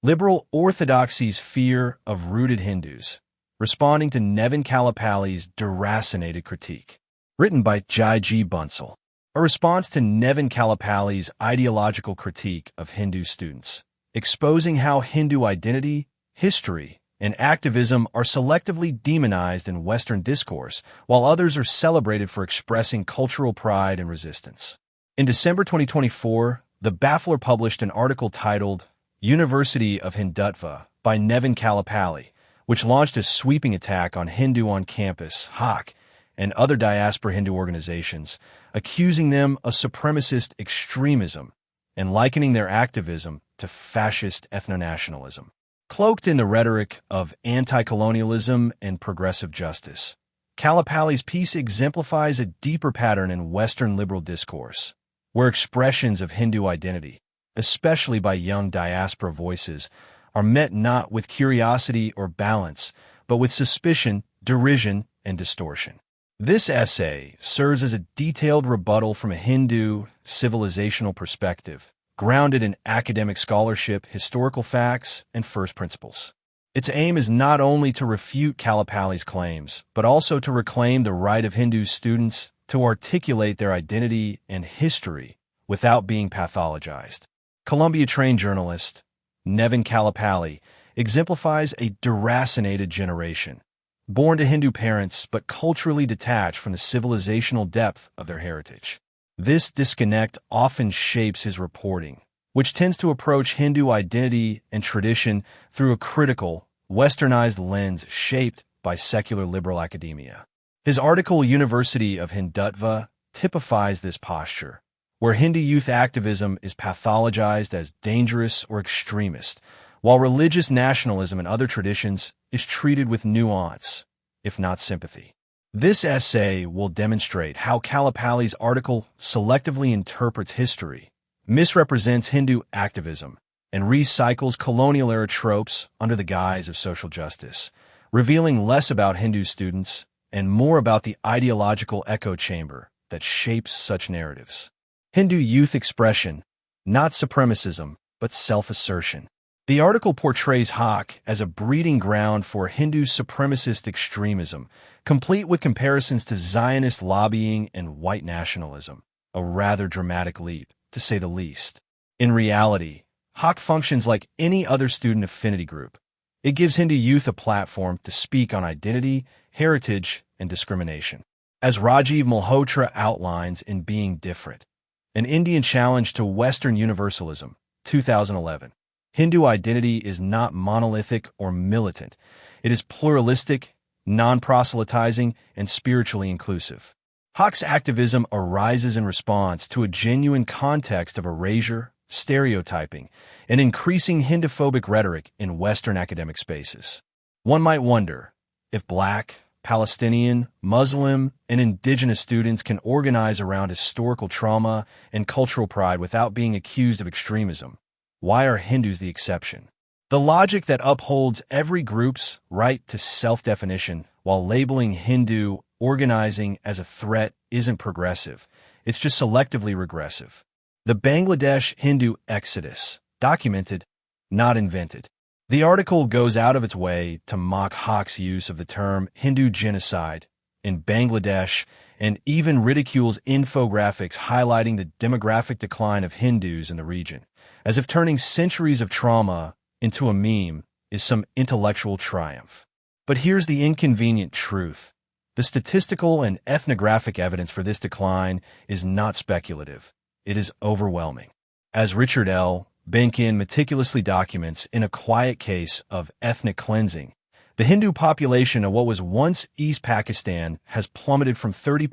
Liberal orthodoxy's fear of rooted Hindus, responding to Nevin Kallepalli's Deracinated critique. Written by Jai G. Bunsell. A response to Nevin Kallepalli's ideological critique of Hindu students, exposing how Hindu identity, history, and activism are selectively demonized in Western discourse, while others are celebrated for expressing cultural pride and resistance. In December 2024, The Baffler published an article titled University of Hindutva by Nevin Kallepalli, which launched a sweeping attack on Hindu on Campus, HOC, and other diaspora Hindu organizations, accusing them of supremacist extremism and likening their activism to fascist ethno-nationalism. Cloaked in the rhetoric of anti-colonialism and progressive justice, Kallepalli's piece exemplifies a deeper pattern in Western liberal discourse, where expressions of Hindu identity, especially by young diaspora voices, are met not with curiosity or balance, but with suspicion, derision, and distortion. This essay serves as a detailed rebuttal from a Hindu civilizational perspective, grounded in academic scholarship, historical facts, and first principles. Its aim is not only to refute Kallepalli's claims, but also to reclaim the right of Hindu students to articulate their identity and history without being pathologized. Columbia-trained journalist Nevin Kallepalli exemplifies a deracinated generation, born to Hindu parents but culturally detached from the civilizational depth of their heritage. This disconnect often shapes his reporting, which tends to approach Hindu identity and tradition through a critical, westernized lens shaped by secular liberal academia. His article, University of Hindutva, typifies this posture, where Hindu youth activism is pathologized as dangerous or extremist, while religious nationalism and other traditions is treated with nuance, if not sympathy. This essay will demonstrate how Kallepalli's article selectively interprets history, misrepresents Hindu activism, and recycles colonial-era tropes under the guise of social justice, revealing less about Hindu students and more about the ideological echo chamber that shapes such narratives. Hindu youth expression, not supremacism, but self-assertion. The article portrays HOC as a breeding ground for Hindu supremacist extremism, complete with comparisons to Zionist lobbying and white nationalism, a rather dramatic leap, to say the least. In reality, HOC functions like any other student affinity group. It gives Hindu youth a platform to speak on identity, heritage, and discrimination. As Rajiv Malhotra outlines in Being Different, An Indian Challenge to Western Universalism, 2011, Hindu identity is not monolithic or militant. It is pluralistic, non-proselytizing, and spiritually inclusive. HOC's activism arises in response to a genuine context of erasure, stereotyping, and increasing Hinduphobic rhetoric in Western academic spaces. One might wonder if Black, Palestinian, Muslim, and indigenous students can organize around historical trauma and cultural pride without being accused of extremism. Why are Hindus the exception? The logic that upholds every group's right to self-definition while labeling Hindu organizing as a threat isn't progressive. It's just selectively regressive. The Bangladesh Hindu exodus, documented, not invented. The article goes out of its way to mock HOC's use of the term Hindu genocide in Bangladesh and even ridicules infographics highlighting the demographic decline of Hindus in the region, as if turning centuries of trauma into a meme is some intellectual triumph. But here's the inconvenient truth. The statistical and ethnographic evidence for this decline is not speculative. It is overwhelming. As Richard L. Benkin meticulously documents in A Quiet Case of Ethnic Cleansing, the Hindu population of what was once East Pakistan has plummeted from 30%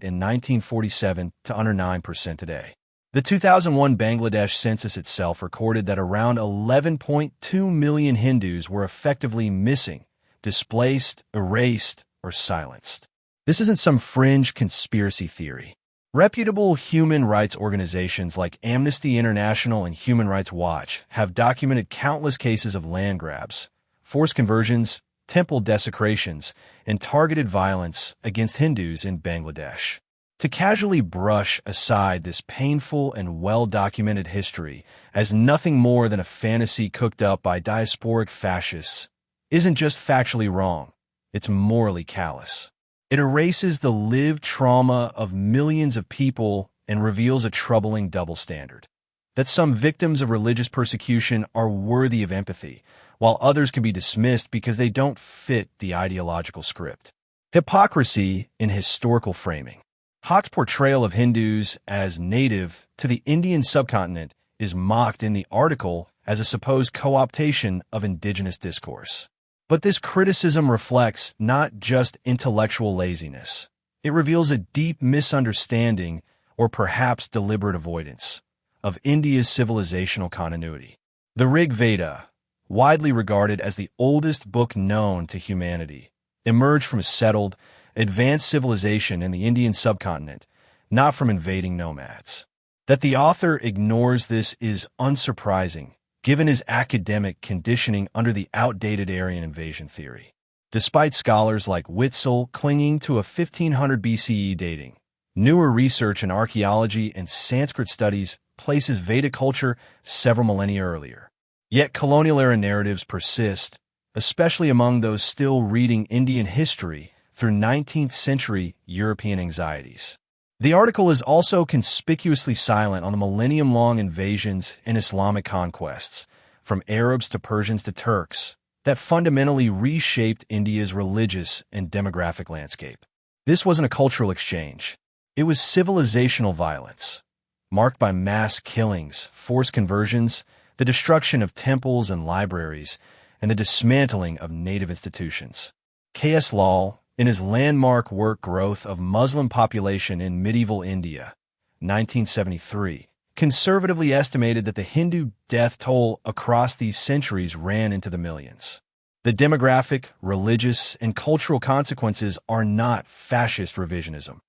in 1947 to under 9% today. The 2001 Bangladesh census itself recorded that around 11.2 million Hindus were effectively missing, displaced, erased, or silenced. This isn't some fringe conspiracy theory. Reputable human rights organizations like Amnesty International and Human Rights Watch have documented countless cases of land grabs, forced conversions, temple desecrations, and targeted violence against Hindus in Bangladesh. To casually brush aside this painful and well-documented history as nothing more than a fantasy cooked up by diasporic fascists isn't just factually wrong, it's morally callous. It erases the lived trauma of millions of people and reveals a troubling double standard. That some victims of religious persecution are worthy of empathy, while others can be dismissed because they don't fit the ideological script. Hypocrisy in historical framing. Hawke's portrayal of Hindus as native to the Indian subcontinent is mocked in the article as a supposed co-optation of indigenous discourse. But this criticism reflects not just intellectual laziness. It reveals a deep misunderstanding, or perhaps deliberate avoidance, of India's civilizational continuity. The Rig Veda, widely regarded as the oldest book known to humanity, emerged from a settled, advanced civilization in the Indian subcontinent, not from invading nomads. That the author ignores this is unsurprising, given his academic conditioning under the outdated Aryan invasion theory. Despite scholars like Witzel clinging to a 1500 BCE dating, newer research in archaeology and Sanskrit studies places Vedic culture several millennia earlier. Yet colonial-era narratives persist, especially among those still reading Indian history through 19th century European anxieties. The article is also conspicuously silent on the millennium-long invasions and Islamic conquests, from Arabs to Persians to Turks, that fundamentally reshaped India's religious and demographic landscape. This wasn't a cultural exchange. It was civilizational violence, marked by mass killings, forced conversions, the destruction of temples and libraries, and the dismantling of native institutions. K.S. Lal, in his landmark work Growth of Muslim Population in Medieval India, 1973, conservatively estimated that the Hindu death toll across these centuries ran into the millions. The demographic, religious, and cultural consequences are not fascist revisionism.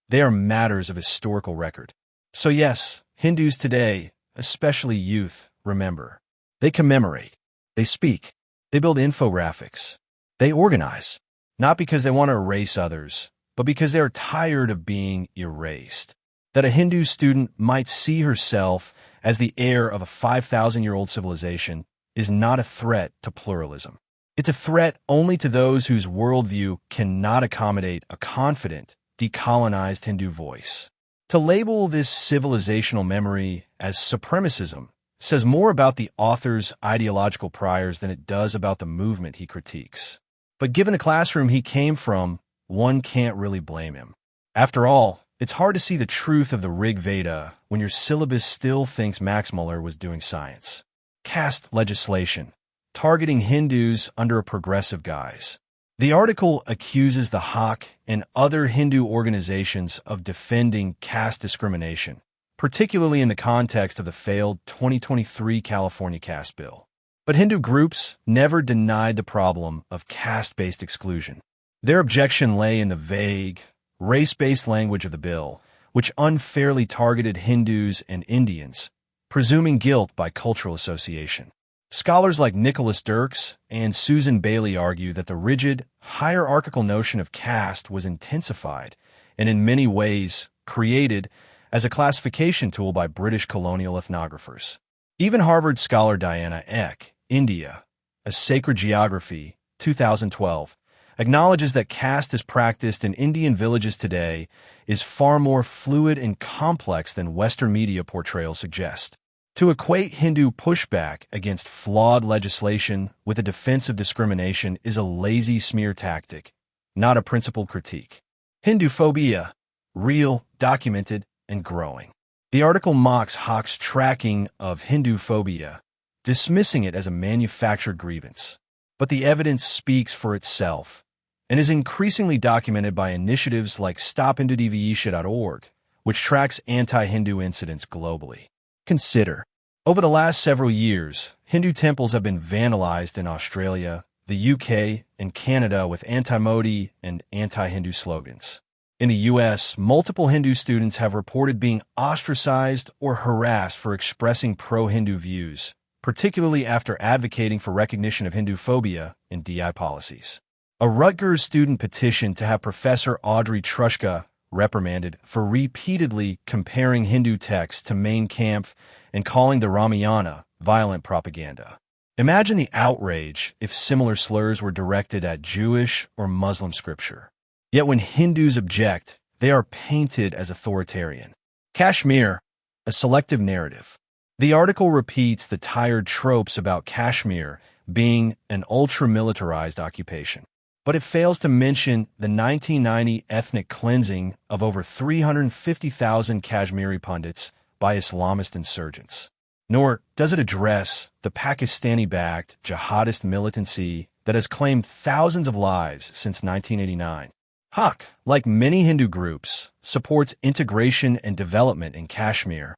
They are matters of historical record. So yes, Hindus today, especially youth, remember. They commemorate. They speak. They build infographics. They organize. Not because they want to erase others, but because they are tired of being erased. That a Hindu student might see herself as the heir of a 5,000-year-old civilization is not a threat to pluralism. It's a threat only to those whose worldview cannot accommodate a confident, decolonized Hindu voice. To label this civilizational memory as supremacism says more about the author's ideological priors than it does about the movement he critiques. But given the classroom he came from, one can't really blame him. After all, it's hard to see the truth of the Rig Veda when your syllabus still thinks Max Muller was doing science. Caste legislation, targeting Hindus under a progressive guise. The article accuses the Hawke and other Hindu organizations of defending caste discrimination, particularly in the context of the failed 2023 California caste bill. But Hindu groups never denied the problem of caste-based exclusion. Their objection lay in the vague, race-based language of the bill, which unfairly targeted Hindus and Indians, presuming guilt by cultural association. Scholars like Nicholas Dirks and Susan Bailey argue that the rigid, hierarchical notion of caste was intensified and in many ways created as a classification tool by British colonial ethnographers. Even Harvard scholar Diana Eck, India, A Sacred Geography, 2012, acknowledges that caste as practiced in Indian villages today is far more fluid and complex than Western media portrayals suggest. To equate Hindu pushback against flawed legislation with a defense of discrimination is a lazy smear tactic, not a principled critique. Hinduphobia, real, documented, and growing. The article mocks Hawke's tracking of Hinduphobia, dismissing it as a manufactured grievance. But the evidence speaks for itself, and is increasingly documented by initiatives like StopHinduDVisha.org, which tracks anti-Hindu incidents globally. Consider, over the last several years, Hindu temples have been vandalized in Australia, the UK, and Canada with anti-Modi and anti-Hindu slogans. In the U.S., multiple Hindu students have reported being ostracized or harassed for expressing pro-Hindu views, particularly after advocating for recognition of Hinduphobia in DI policies. A Rutgers student petitioned to have Professor Audrey Trushka reprimanded for repeatedly comparing Hindu texts to Mein Kampf and calling the Ramayana violent propaganda. Imagine the outrage if similar slurs were directed at Jewish or Muslim scripture. Yet when Hindus object, they are painted as authoritarian. Kashmir, a selective narrative. The article repeats the tired tropes about Kashmir being an ultra-militarized occupation. But it fails to mention the 1990 ethnic cleansing of over 350,000 Kashmiri Pandits by Islamist insurgents. Nor does it address the Pakistani-backed jihadist militancy that has claimed thousands of lives since 1989. Haq, like many Hindu groups, supports integration and development in Kashmir,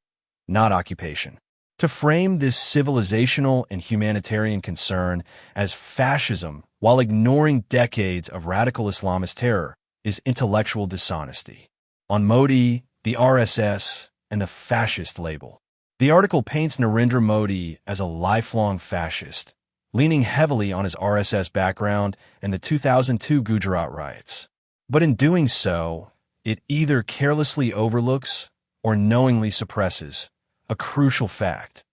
not occupation. To frame this civilizational and humanitarian concern as fascism while ignoring decades of radical Islamist terror is intellectual dishonesty. On Modi, the RSS, and the fascist label. The article paints Narendra Modi as a lifelong fascist, leaning heavily on his RSS background and the 2002 Gujarat riots. But in doing so, it either carelessly overlooks or knowingly suppresses a crucial fact.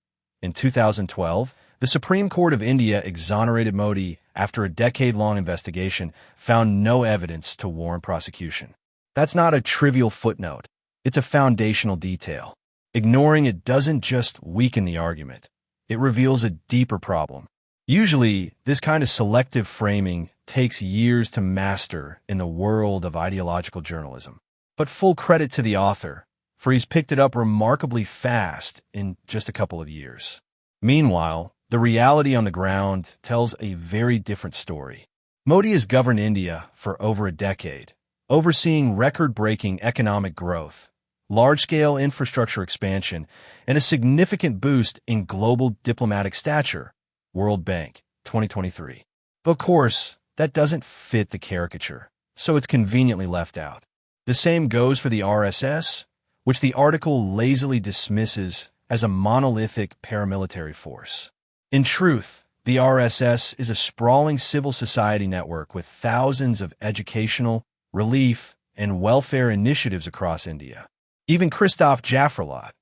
In 2012, the Supreme Court of India exonerated Modi after a decade-long investigation found no evidence to warrant prosecution. That's not a trivial footnote. It's a foundational detail. Ignoring it doesn't just weaken the argument. It reveals a deeper problem. Usually, this kind of selective framing takes years to master in the world of ideological journalism. But full credit to the author, for he's picked it up remarkably fast in just a couple of years. Meanwhile, the reality on the ground tells a very different story. Modi has governed India for over a decade, overseeing record-breaking economic growth, large-scale infrastructure expansion, and a significant boost in global diplomatic stature. World Bank, 2023. But of course, that doesn't fit the caricature, so it's conveniently left out. The same goes for the RSS, which the article lazily dismisses as a monolithic paramilitary force. In truth, the RSS is a sprawling civil society network with thousands of educational, relief, and welfare initiatives across India. Even Christoph Jaffrelot,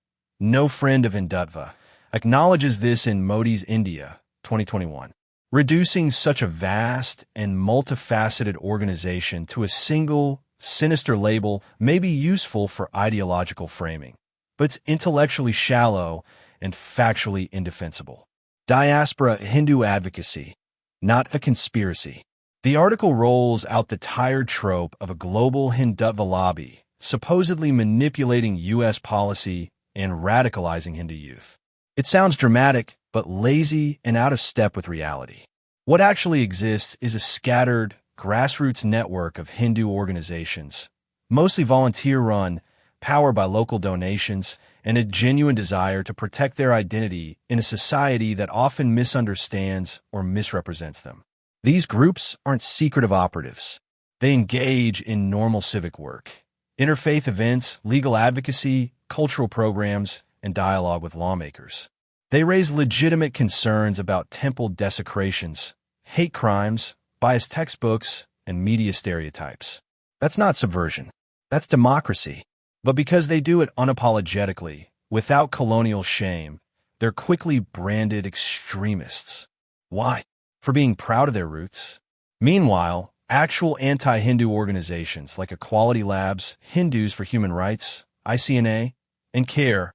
no friend of Hindutva, acknowledges this in Modi's India, 2021. Reducing such a vast and multifaceted organization to a single, sinister label may be useful for ideological framing, but it's intellectually shallow and factually indefensible. Diaspora Hindu advocacy, not a conspiracy. The article rolls out the tired trope of a global Hindutva lobby, supposedly manipulating U.S. policy and radicalizing Hindu youth. It sounds dramatic, but lazy and out of step with reality. What actually exists is a scattered, grassroots network of Hindu organizations, mostly volunteer-run, powered by local donations, and a genuine desire to protect their identity in a society that often misunderstands or misrepresents them. These groups aren't secretive operatives. They engage in normal civic work, interfaith events, legal advocacy, cultural programs, and dialogue with lawmakers. They raise legitimate concerns about temple desecrations, hate crimes, biased textbooks, and media stereotypes. That's not subversion. That's democracy. But because they do it unapologetically, without colonial shame, they're quickly branded extremists. Why? For being proud of their roots. Meanwhile, actual anti-Hindu organizations like Equality Labs, Hindus for Human Rights, ICNA, and CARE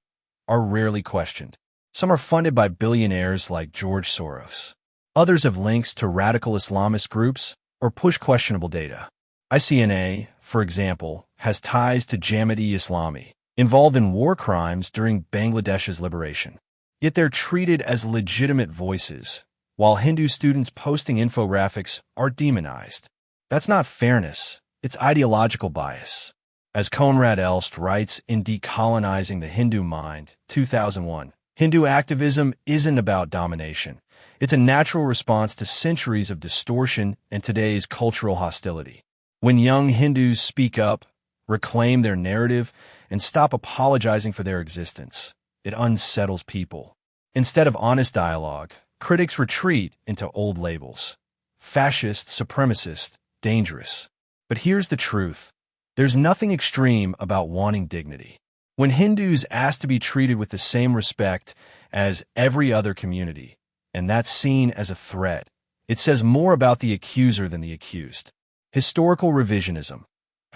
are rarely questioned. Some are funded by billionaires like George Soros. Others have links to radical Islamist groups or push questionable data. ICNA, for example, has ties to Jamaat-e-Islami, involved in war crimes during Bangladesh's liberation. Yet they're treated as legitimate voices, while Hindu students posting infographics are demonized. That's not fairness, it's ideological bias. As Conrad Elst writes in Decolonizing the Hindu Mind, 2001, Hindu activism isn't about domination. It's a natural response to centuries of distortion and today's cultural hostility. When young Hindus speak up, reclaim their narrative, and stop apologizing for their existence, it unsettles people. Instead of honest dialogue, critics retreat into old labels. Fascist, supremacist, dangerous. But here's the truth. There's nothing extreme about wanting dignity. When Hindus ask to be treated with the same respect as every other community, and that's seen as a threat, it says more about the accuser than the accused. Historical revisionism.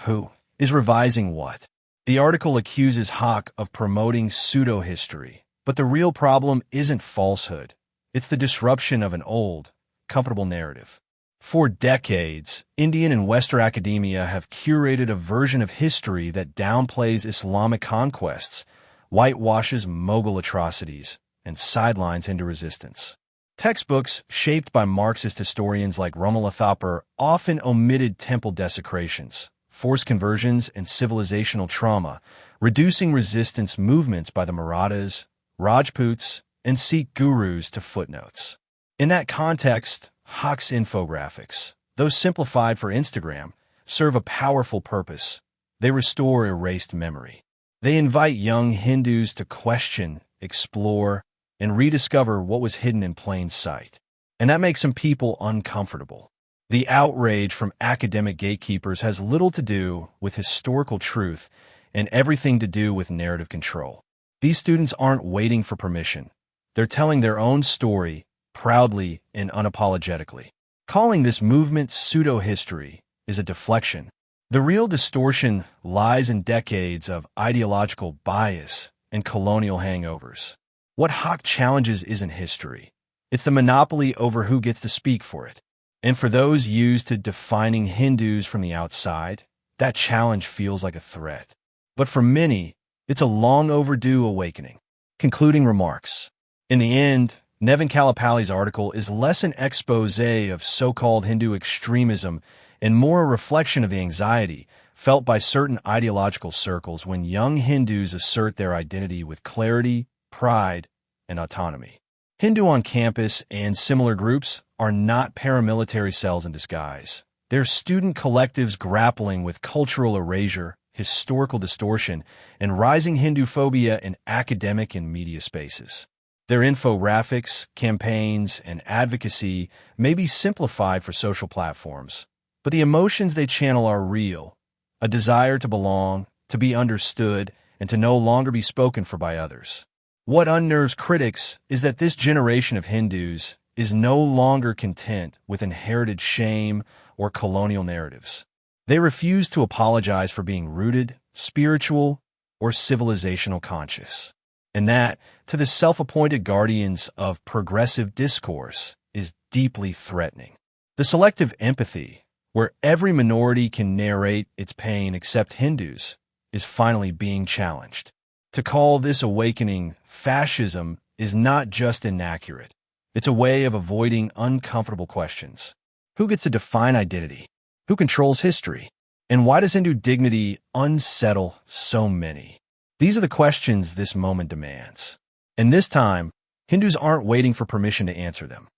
Who is revising what? The article accuses Hawk of promoting pseudo-history, but the real problem isn't falsehood. It's the disruption of an old, comfortable narrative. For decades, Indian and Western academia have curated a version of history that downplays Islamic conquests, whitewashes Mughal atrocities, and sidelines Hindu resistance. Textbooks shaped by Marxist historians like Romila Thapar often omitted temple desecrations, forced conversions, and civilizational trauma, reducing resistance movements by the Marathas, Rajputs, and Sikh gurus to footnotes. In that context, Hawk's infographics, though simplified for Instagram, serve a powerful purpose. They restore erased memory. They invite young Hindus to question, explore, and rediscover what was hidden in plain sight. And that makes some people uncomfortable. The outrage from academic gatekeepers has little to do with historical truth and everything to do with narrative control. These students aren't waiting for permission. They're telling their own story, proudly and unapologetically. Calling this movement pseudo-history is a deflection. The real distortion lies in decades of ideological bias and colonial hangovers. What Hawk challenges isn't history. It's the monopoly over who gets to speak for it. And for those used to defining Hindus from the outside, that challenge feels like a threat. But for many, it's a long overdue awakening. Concluding remarks. In the end, Nevin Kallepalli's article is less an expose of so-called Hindu extremism and more a reflection of the anxiety felt by certain ideological circles when young Hindus assert their identity with clarity, pride, and autonomy. Hindu on campus and similar groups are not paramilitary cells in disguise. They're student collectives grappling with cultural erasure, historical distortion, and rising Hinduphobia in academic and media spaces. Their infographics, campaigns, and advocacy may be simplified for social platforms, but the emotions they channel are real: a desire to belong, to be understood, and to no longer be spoken for by others. What unnerves critics is that this generation of Hindus is no longer content with inherited shame or colonial narratives. They refuse to apologize for being rooted, spiritual, or civilizational conscious. And that, to the self-appointed guardians of progressive discourse, is deeply threatening. The selective empathy, where every minority can narrate its pain except Hindus, is finally being challenged. To call this awakening fascism is not just inaccurate. It's a way of avoiding uncomfortable questions. Who gets to define identity? Who controls history? And why does Hindu dignity unsettle so many? These are the questions this moment demands. And this time, Hindus aren't waiting for permission to answer them.